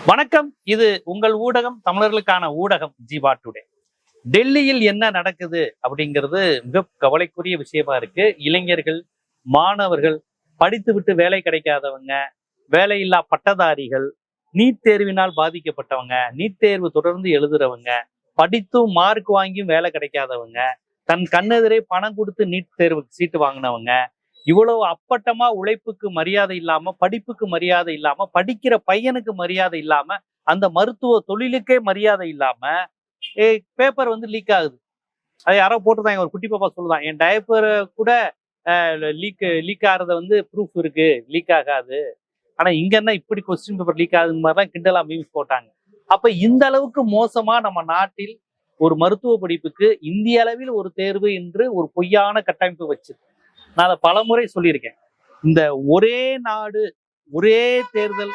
வணக்கம். இது உங்கள் ஊடகம், தமிழர்களுக்கான ஊடகம் ஜீவா டுடே. டெல்லியில் என்ன நடக்குது அப்படிங்கிறது மிக கவலைக்குரிய விஷயமா இருக்கு. இளைஞர்கள், மாணவர்கள், படித்து விட்டு வேலை கிடைக்காதவங்க, வேலையில்லா பட்டதாரிகள், நீட் தேர்வினால் பாதிக்கப்பட்டவங்க, நீட் தேர்வு தொடர்ந்து எழுதுறவங்க, படித்தும் மார்க் வாங்கியும் வேலை கிடைக்காதவங்க, தன் கண்ணெதிரே பணம் கொடுத்து நீட் தேர்வுக்கு சீட்டு வாங்கினவங்க, இவ்வளவு அப்பட்டமா உழைப்புக்கு மரியாதை இல்லாம, படிப்புக்கு மரியாதை இல்லாம, படிக்கிற பையனுக்கு மரியாதை இல்லாம, அந்த மருத்துவ தொழிலுக்கே மரியாதை இல்லாம பேப்பர் வந்து லீக் ஆகுது. அதை யாரோ போட்டுதான், ஒரு குட்டி பாப்பா சொல்லுதான், என் டயப்பர் கூட லீக் ஆகிறத வந்து ப்ரூஃப் இருக்கு, லீக் ஆகாது. ஆனா இங்க என்ன இப்படி கொஸ்டின் பேப்பர் லீக் ஆகுது மாதிரிலாம் கிண்டலா மீம்ஸ் போட்டாங்க. அப்ப இந்த அளவுக்கு மோசமா நம்ம நாட்டில் ஒரு மருத்துவ படிப்புக்கு இந்திய அளவில் ஒரு தேர்வு என்று ஒரு பொய்யான கட்டமைப்பு வச்சு நான் அதை பலமுறை சொல்லியிருக்கேன். இந்த ஒரே நாடு, ஒரே தேர்தல்,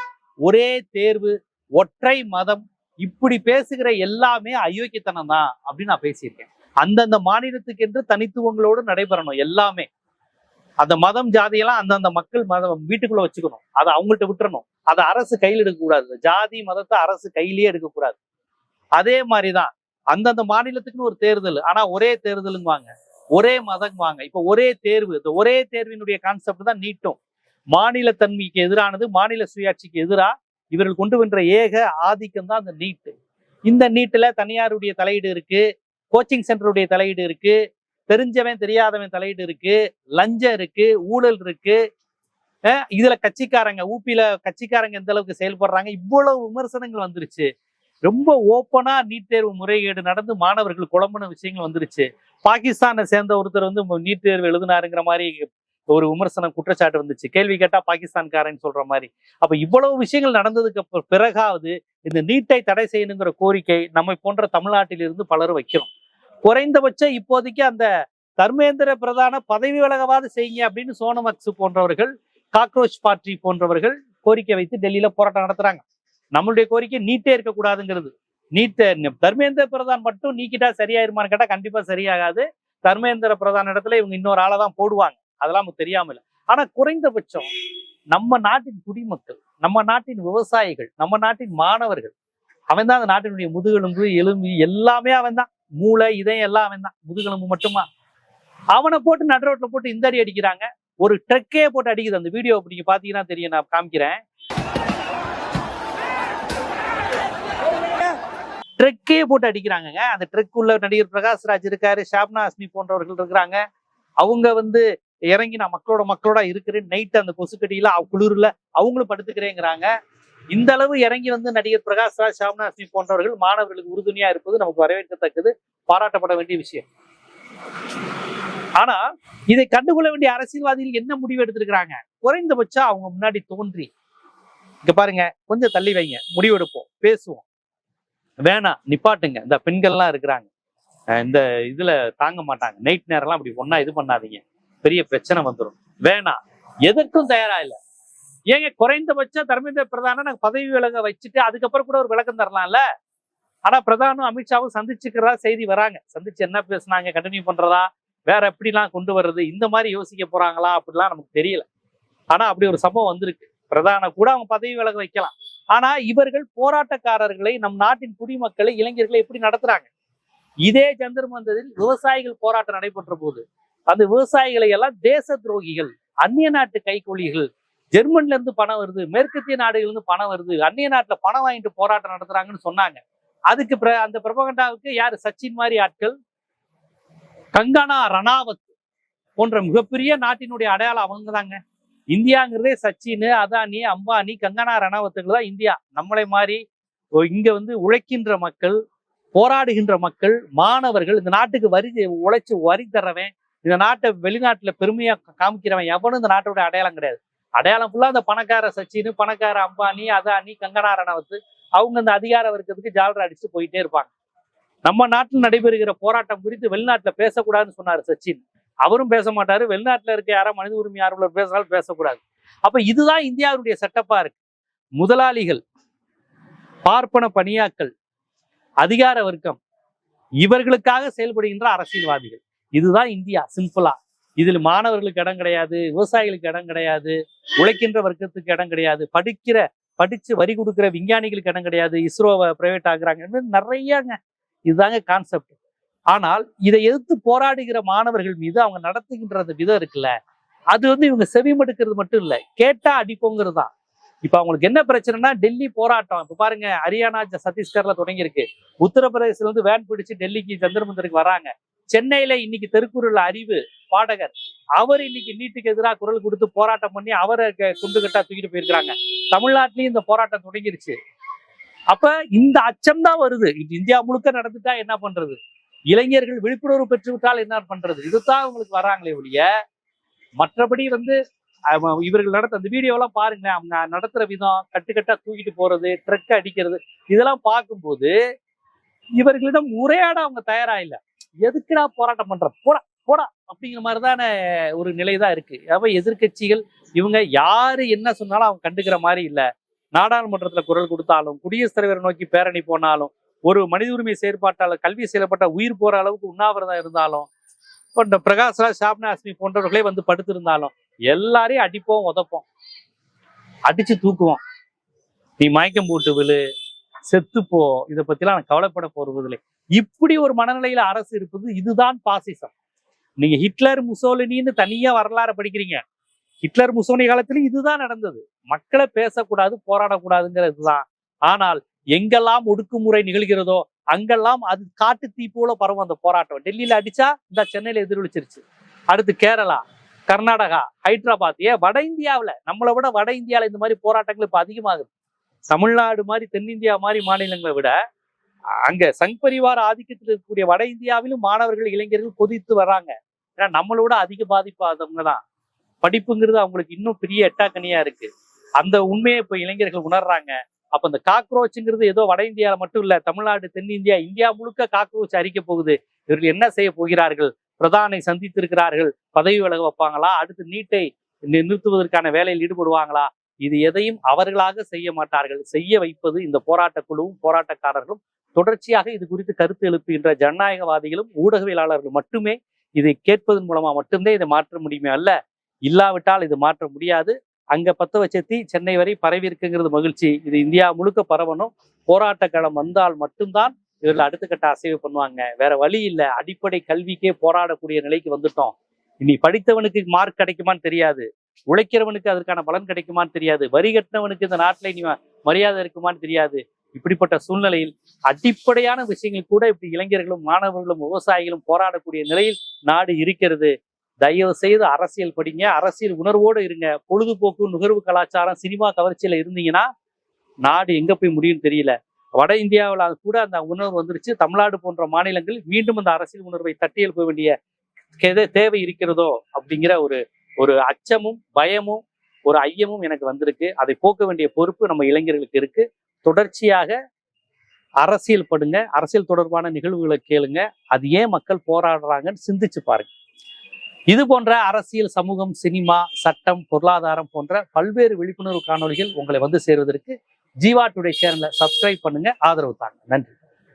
ஒரே தேர்வு, ஒற்றை மதம், இப்படி பேசுகிற எல்லாமே அயோக்கியத்தனம் தான் அப்படின்னு நான் பேசியிருக்கேன். அந்தந்த மாநிலத்துக்கு என்று தனித்துவங்களோடு நடைபெறணும் எல்லாமே. அந்த மதம் ஜாதியெல்லாம் அந்தந்த மக்கள் மதம் வீட்டுக்குள்ள வச்சுக்கணும். அதை அவங்கள்ட்ட விட்டுறணும். அதை அரசு கையில் எடுக்கக்கூடாது. ஜாதி மதத்தை அரசு கையிலேயே எடுக்கக்கூடாது. அதே மாதிரிதான் அந்தந்த மாநிலத்துக்குன்னு ஒரு தேர்தல், ஆனா ஒரே தேர்தலுங்குவாங்க, ஒரே மதங்குவாங்க. இப்ப ஒரே தேர்வு, இந்த ஒரே தேர்வினுடைய கான்செப்ட் தான் நீட்டும். மாநில தன்மைக்கு எதிரானது, மாநில சுயாட்சிக்கு எதிராக இவர்கள் கொண்டு வந்த ஏக ஆதிக்கம் தான் அந்த நீட்டு. இந்த நீட்டுல தனியாருடைய தலையீடு இருக்கு, கோச்சிங் சென்டருடைய தலையீடு இருக்கு, தெரிஞ்சவன் தெரியாதவன் தலையீடு இருக்கு, லஞ்சம் இருக்கு, ஊழல் இருக்கு. இதுல கட்சிக்காரங்க, ஊபியில கட்சிக்காரங்க எந்த அளவுக்கு செயல்படுறாங்க, இவ்வளவு விமர்சனங்கள் வந்துருச்சு. ரொம்ப ஓப்பனா நீட் தேர்வு முறைகேடு நடந்து மாணவர்கள் குழம்புன விஷயங்கள் வந்துருச்சு. பாகிஸ்தானை சேர்ந்த ஒருத்தர் வந்து நீட் தேர்வு எழுதினாருங்கிற மாதிரி ஒரு விமர்சனம், குற்றச்சாட்டு வந்துச்சு. கேள்வி கேட்டா பாகிஸ்தான்காரன்னு சொல்ற மாதிரி. அப்ப இவ்வளவு விஷயங்கள் நடந்ததுக்கு பிறகாவது இந்த நீட்டை தடை செய்யணுங்கிற கோரிக்கை நம்மை போன்ற தமிழ்நாட்டில் இருந்து பலரும் வைக்கிறோம். குறைந்தபட்சம் இப்போதைக்கு அந்த தர்மேந்திர பிரதான பதவி விலகவாது செய்யுங்க அப்படின்னு சோனமக்ஸ் போன்றவர்கள், காக்ரோச் பார்ட்டி போன்றவர்கள் கோரிக்கை வைத்து டெல்லியில போராட்டம் நடத்துறாங்க. நம்மளுடைய கோரிக்கை நீட்டே இருக்கக்கூடாதுங்கிறது. நீட் தர்மேந்திர பிரதான் மட்டும் நீக்கிட்டா சரியாயிருமான்னு கேட்டா கண்டிப்பா சரியாகாது. தர்மேந்திர பிரதான் இடத்துல இவங்க இன்னொரு ஆளை தான் போடுவாங்க. அதெல்லாம் நமக்கு தெரியாம இல்லை. ஆனா குறைந்தபட்சம் நம்ம நாட்டின் குடிமக்கள், நம்ம நாட்டின் விவசாயிகள், நம்ம நாட்டின் மாணவர்கள், அவன் தான் அந்த நாட்டினுடைய முதுகெலும்பு, எலும்பு எல்லாமே அவன் தான். மூளை, இதயம் எல்லாம் அவன் தான். முதுகெலும்பு மட்டுமா? அவனை போட்டு நடுரோட்ல போட்டு இந்த அடி அடிக்கிறாங்க. ஒரு ட்ரக்கே போட்டு அடிக்குது. அந்த வீடியோ நீங்க பாத்தீங்கன்னா தெரியும், நான் காமிக்கிறேன். ட்ரக்கே போட்டு அடிக்கிறாங்க. அந்த ட்ரக் உள்ள நடிகர் பிரகாஷ்ராஜ் இருக்காரு, ஷாப்னா அஸ்மி போன்றவர்கள் இருக்கிறாங்க. அவங்க வந்து இறங்கி நான் மக்களோட இருக்கிறேன், நைட்டு அந்த கொசுக்கடியில குளிர்ல அவங்களும் படுத்துக்கிறேங்கிறாங்க. இந்த அளவு இறங்கி வந்து நடிகர் பிரகாஷ்ராஜ், ஷாப்னா அஸ்மி போன்றவர்கள் மாணவர்களுக்கு உறுதுணையா இருப்பது நமக்கு வரவேற்கத்தக்கது, பாராட்டப்பட வேண்டிய விஷயம். ஆனா இதை கண்டுகொள்ள வேண்டிய அரசியல்வாதிகள் என்ன முடிவு எடுத்திருக்கிறாங்க? குறைந்தபட்சம் அவங்க முன்னாடி தோன்றி, இங்க பாருங்க, கொஞ்சம் தள்ளி வைங்க, முடிவெடுப்போம், பேசுவோம், வேணாம் நிப்பாட்டுங்க, இந்த பெண்கள்லாம் இருக்கிறாங்க, இந்த இதுல தாங்க மாட்டாங்க, நைட் நேரம்லாம் அப்படி ஒன்னா இது பண்ணாதீங்க, பெரிய பிரச்சனை வந்துடும், வேணாம், எதற்கும் தயாரா இல்லை. ஏங்க குறைந்தபட்சம் தர்மேந்திர பிரதான நாங்க பதவி விலக வச்சுட்டு அதுக்கப்புறம் கூட ஒரு விளக்கம் தரலாம்ல. ஆனா பிரதானும் அமித்ஷாவும் சந்திச்சுக்கிறதா செய்தி வராங்க. சந்திச்சு என்ன பேசுனாங்க, கண்டினியூ பண்றதா, வேற எப்படிலாம் கொண்டு வர்றது, இந்த மாதிரி யோசிக்க போறாங்களா அப்படிலாம் நமக்கு தெரியல. ஆனா அப்படி ஒரு சம்பவம் வந்திருக்கு. பிரதான கூட அவங்க பதவி விலக வைக்கலாம். ஆனா இவர்கள் போராட்டக்காரர்களை, நம் நாட்டின் குடிமக்களை, இளைஞர்களை எப்படி நடத்துறாங்க? இதே ஜந்தர் மந்தரில் விவசாயிகள் போராட்டம் நடைபெற்ற போது அந்த விவசாயிகளை எல்லாம் தேச துரோகிகள், அந்நிய நாட்டு கைகூலிகள், ஜெர்மன்ல இருந்து பணம் வருது, மேற்கத்திய நாடுகள் இருந்து பணம் வருது, அந்நிய நாட்டுல பணம் வாங்கிட்டு போராட்டம் நடத்துறாங்கன்னு சொன்னாங்க. அதுக்கு அந்த பிரபகண்டாவுக்கு யாரு? சச்சின் மாதிரி ஆட்கள், கங்கனா ரணாவத் போன்ற மிகப்பெரிய நாட்டினுடைய அடையாளம் அவங்க தாங்க. இந்தியாங்கிறதே சச்சின், அதானி, அம்பானி, கங்கனா ரணாவத்துகள் தான் இந்தியா. நம்மளை மாதிரி இங்க வந்து உழைக்கின்ற மக்கள், போராடுகின்ற மக்கள், மாணவர்கள், இந்த நாட்டுக்கு உழைச்சு வரி தர்றவன், இந்த நாட்டை வெளிநாட்டுல பெருமையா காமிக்கிறவன் எவனும் இந்த நாட்டோட அடையாளம் கிடையாது. அடையாளம் ஃபுல்லா அந்த பணக்கார சச்சின், பணக்கார அம்பானி, அதானி, கங்கனா ரணாவத், அவங்க அந்த அதிகார வர்க்கத்துக்கு ஜாலரா அடிச்சு போயிட்டே இருப்பாங்க. நம்ம நாட்டில் நடைபெறுகிற போராட்டம் குறித்து வெளிநாட்டுல பேசக்கூடாதுன்னு சொன்னாரு சச்சின். அவரும் பேச மாட்டாரு. வெளிநாட்டுல இருக்க யாரோ மனித உரிமை ஆர்வலர் பேசினாலும் பேசக்கூடாது. அப்ப இதுதான் இந்தியாவுடைய செட்டப்பா இருக்கு. முதலாளிகள், பார்ப்பன பணியாக்கள், அதிகார வர்க்கம், இவர்களுக்காக செயல்படுகின்ற அரசியல்வாதிகள், இதுதான் இந்தியா. சிம்பிளா இதில் மாணவர்களுக்கு இடம் கிடையாது, விவசாயிகளுக்கு இடம் கிடையாது, உழைக்கின்ற வர்க்கத்துக்கு இடம் கிடையாது, படிச்சு வரி கொடுக்குற விஞ்ஞானிகளுக்கு இடம் கிடையாது, இஸ்ரோவை பிரைவேட் ஆகுறாங்க, நிறையங்க. இதுதாங்க கான்செப்ட். ஆனால் இதை எதிர்த்து போராடுகிற மாணவர்கள் மீது அவங்க நடத்துகின்ற அந்த விதம் இருக்குல்ல, அது இவங்க செவிமடுக்கிறது மட்டும் இல்ல, கேட்டா அடிப்போங்கிறது தான். இப்ப அவங்களுக்கு என்ன பிரச்சனைனா டெல்லி போராட்டம். இப்ப பாருங்க, ஹரியானா சத்தீஸ்கர்ல தொடங்கி இருக்கு. உத்தரப்பிரதேசத்துல இருந்து வேன் பிடிச்சு டெல்லிக்கு ஜந்தர் வராங்க. சென்னையில இன்னைக்கு திருக்குறள் அறிவு பாடகர் அவர் இன்னைக்கு நீட்டுக்கு எதிராக குரல் கொடுத்து போராட்டம் பண்ணி அவரை குண்டு கட்டா தூக்கிட்டு போயிருக்கிறாங்க. தமிழ்நாட்டிலயும் இந்த போராட்டம் தொடங்கிருச்சு. அப்ப இந்த அச்சம் தான் வருது. இந்தியா முழுக்க நடந்துட்டா என்ன பண்றது, இளைஞர்கள் விழிப்புணர்வு பெற்று விட்டால் என்ன பண்றது, இதுதான் அவங்களுக்கு வராங்களே ஒழிய மற்றபடி இவர்கள் நடத்த அந்த வீடியோலாம் பாருங்க, அவங்க நடத்துற விதம், கட்டுக்கட்டா தூக்கிட்டு போறது, ட்ரக் அடிக்கிறது, இதெல்லாம் பார்க்கும்போது இவர்களிடம் உரையாட அவங்க தயாரா இல்ல. எதுக்குடா போராட்டம் பண்ற, போடா போடா அப்படிங்கிற மாதிரிதான ஒரு நிலைதான் இருக்கு. அப்ப எதிர்கட்சிகள் இவங்க யாரு என்ன சொன்னாலும் அவங்க கண்டுக்கிற மாதிரி இல்ல. நாடாளுமன்றத்துல குரல் கொடுத்தாலும், குடியரசுத் தலைவரை நோக்கி பேரணி போனாலும், ஒரு மனித உரிமை செயற்பாட்டாளர் கல்வி செயல்பட்ட உயிர் போற அளவுக்கு உண்ணாவிரதம் இருந்தாலும், இப்போ இந்த பிரகாஷ்ராஜ், ஷாப்னா ஆஸ்மி போன்றவர்களே படுத்திருந்தாலும் எல்லாரையும் அடிப்போம், உதப்போம், அடிச்சு தூக்குவோம், நீ மயக்கம் போட்டு விழு, செத்துப்போ, இதை பத்திலாம் நான் கவலைப்பட போறதில்லை. இப்படி ஒரு மனநிலையில அரசு இருப்பது, இதுதான் பாசிசம். நீங்க ஹிட்லர் முசோலினின்னு தனியா வரலாறு படிக்கிறீங்க. ஹிட்லர் முசோலினி காலத்துல இதுதான் நடந்தது. மக்களை பேசக்கூடாது, போராடக்கூடாதுங்கிறது தான். ஆனால் எங்கெல்லாம் ஒடுக்குமுறை நிகழ்கிறதோ அங்கெல்லாம் அது காட்டு தீ போல பரவும் அந்த போராட்டம். டெல்லியில அடிச்சா இந்த சென்னையில எதிரொலிச்சிருச்சு. அடுத்து கேரளா, கர்நாடகா, ஹைதராபாத், வட இந்தியாவில் நம்மளை விட வட இந்தியாவில் இந்த மாதிரி போராட்டங்கள் இப்ப அதிகமாகுது. தமிழ்நாடு மாதிரி தென்னிந்தியா மாதிரி மாநிலங்களை விட அங்க சங் பரிவார ஆதிக்கத்தில் இருக்கக்கூடிய வட இந்தியாவிலும் மாணவர்கள், இளைஞர்கள் கொதித்து வர்றாங்க. ஏன்னா நம்மளோட அதிக பாதிப்பாதவங்க தான். படிப்புங்கிறது அவங்களுக்கு இன்னும் பெரிய எட்டாக்கனியா இருக்கு. அந்த உண்மையை இப்ப இளைஞர்கள் உணர்றாங்க. அப்ப இந்த காக்ரோச்சுங்கிறது ஏதோ வட இந்தியாவில மட்டும் இல்ல, தமிழ்நாடு, தென்னிந்தியா, இந்தியா முழுக்க காக்ரோச் அரிக்க போகுது. இவர்கள் என்ன செய்ய போகிறார்கள்? பிரதானை சந்தித்திருக்கிறார்கள், பதவி விலக வைப்பாங்களா? அடுத்து நீட்டை நிறுத்துவதற்கான வேலையில் ஈடுபடுவாங்களா? இது எதையும் அவர்களாக செய்ய மாட்டார்கள். செய்ய வைப்பது இந்த போராட்ட குழுவும் போராட்டக்காரர்களும். தொடர்ச்சியாக இது குறித்து கருத்து எழுப்புகின்ற ஜனநாயகவாதிகளும் ஊடகவியலாளர்கள் மட்டுமே. இதை கேட்பதன் மூலமா மட்டும்தான் இதை மாற்ற முடியுமே அல்ல, இல்லாவிட்டால் இது மாற்ற முடியாது. அங்க 10 லட்சத்தி சென்னை வரை பரவி இருக்குங்கிறது மகிழ்ச்சி. இது இந்தியா முழுக்க பரவணும். போராட்ட களம் வந்தால் மட்டும்தான் இவர்கள் அடுத்த கட்ட அசைவு பண்ணுவாங்க. வேற வழி இல்லை. அடிப்படை கல்விக்கே போராடக்கூடிய நிலைக்கு வந்துட்டோம். இனி படித்தவனுக்கு மார்க் கிடைக்குமான்னு தெரியாது, உழைக்கிறவனுக்கு அதற்கான பலன் கிடைக்குமான்னு தெரியாது, வரி கட்டினவனுக்கு இந்த நாட்டில் இனி மரியாதை இருக்குமான்னு தெரியாது. இப்படிப்பட்ட சூழ்நிலையில் அடிப்படையான விஷயங்கள் கூட இப்படி இளைஞர்களும் மாணவர்களும் விவசாயிகளும் போராடக்கூடிய நிலையில் நாடு இருக்கிறது. தயவு செய்து அரசியல் படிங்க, அரசியல் உணர்வோடு இருங்க. பொழுதுபோக்கு, நுகர்வு கலாச்சாரம், சினிமா கவர்ச்சியில இருந்தீங்கன்னா நாடு எங்க போய் முடியும்னு தெரியல. வட இந்தியாவில் கூட அந்த உணர்வு வந்துருச்சு. தமிழ்நாடு போன்ற மாநிலங்கள் மீண்டும் அந்த அரசியல் உணர்வை தட்டி எழுப்ப வேண்டிய தேவை இருக்கிறதோ அப்படிங்கிற ஒரு அச்சமும் பயமும் ஒரு ஐயமும் எனக்கு வந்திருக்கு. அதை போக்க வேண்டிய பொறுப்பு நம்ம இளைஞர்களுக்கு இருக்கு. தொடர்ச்சியாக அரசியல் படுங்க, அரசியல் தொடர்பான நிகழ்வுகளை கேளுங்க. அது ஏன் மக்கள் போராடுறாங்கன்னு சிந்திச்சு பாருங்க. இது போன்ற அரசியல், சமூகம், சினிமா, சட்டம், பொருளாதாரம் போன்ற பல்வேறு விழிப்புணர்வு காணொலிகள் உங்களை சேர்வதற்கு ஜீவா டுடே சேனலை சப்ஸ்கிரைப் பண்ணுங்க, ஆதரவு தாங்க. நன்றி.